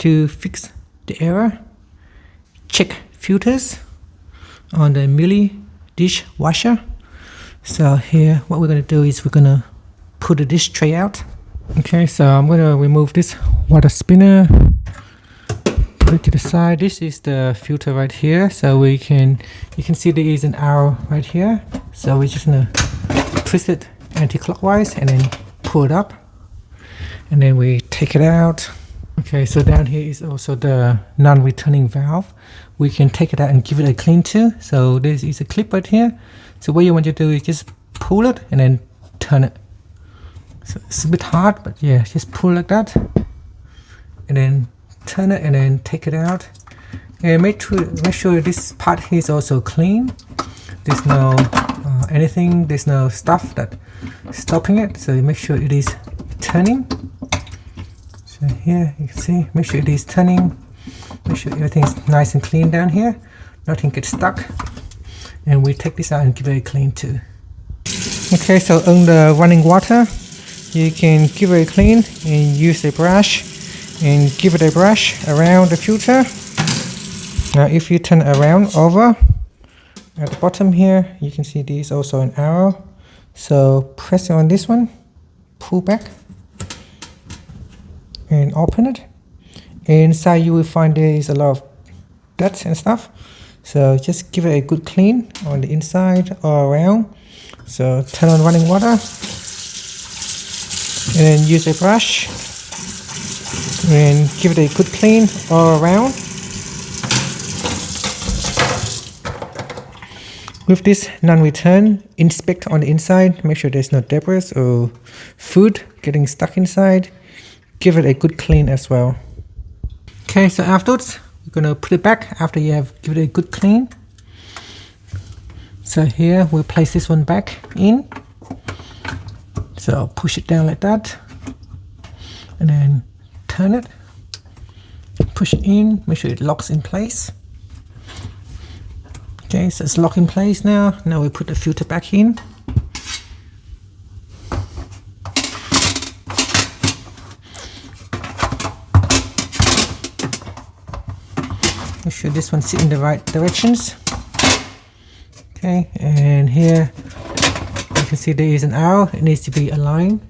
to fix the error, check filters on the Miele Dishwasher. So here what we're going to do is we're going to pull the dish tray out. Okay, so I'm going to remove this water spinner, put it to the side. This is the filter right here, so you can see there is an arrow right here. So we're just going to twist it anti-clockwise and then pull it up, and then we take it out. Okay, so down here is also the non-returning valve. We can take it out and give it a clean too. So this is a clip right here. So what you want to do is just pull it and then turn it. So it's a bit hard, but yeah, just pull like that and then turn it and then take it out. And make sure this part here is also clean. There's no anything, there's no stuff that stopping it. So make sure it is turning. So here you can see, make sure it is turning. Make sure everything is nice and clean down here. Nothing gets stuck. And we take this out and give it a clean too. Okay, so on the running water, you can give it a clean and use a brush and give it a brush around the filter. Now if you turn around over at the bottom here, you can see there is also an arrow. So press on this one, pull back and open it. Inside you will find there is a lot of guts and stuff. So just give it a good clean on the inside all around. So turn on running water and then use a brush and give it a good clean all around. With this non-return, inspect on the inside, make sure there's no debris or food getting stuck inside. Give it a good clean as well. Okay, so afterwards, we're going to put it back after you have given it a good clean. So here we'll place this one back in. So push it down like that and then turn it, push it in, make sure it locks in place. Okay, so it's locked in place now. Now we put the filter back in. Make sure this one sits in the right directions. Okay, and here you can see there is an arrow. It needs to be aligned.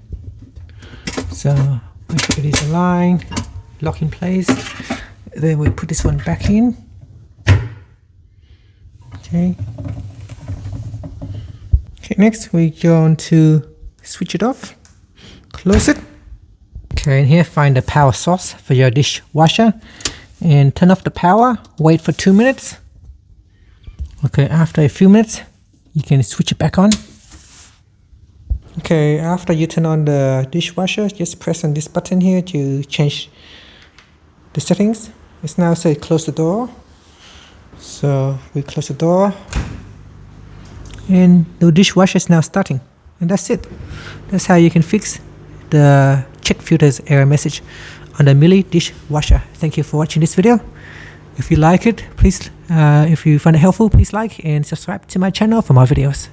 So make sure it is aligned, lock in place. Then we put this one back in. Okay. Okay, next we're going to switch it off, close it. Okay, and here find the power source for your dishwasher. And turn off the power, wait for 2 minutes. Okay, after a few minutes, you can switch it back on. Okay, after you turn on the dishwasher, just press on this button here to change the settings. It's now say close the door. So we close the door. And the dishwasher is now starting. And that's it. That's how you can fix the check filters error message on the Miele Dishwasher. Thank you for watching this video. If you like it, please, if you find it helpful, please like and subscribe to my channel for more videos.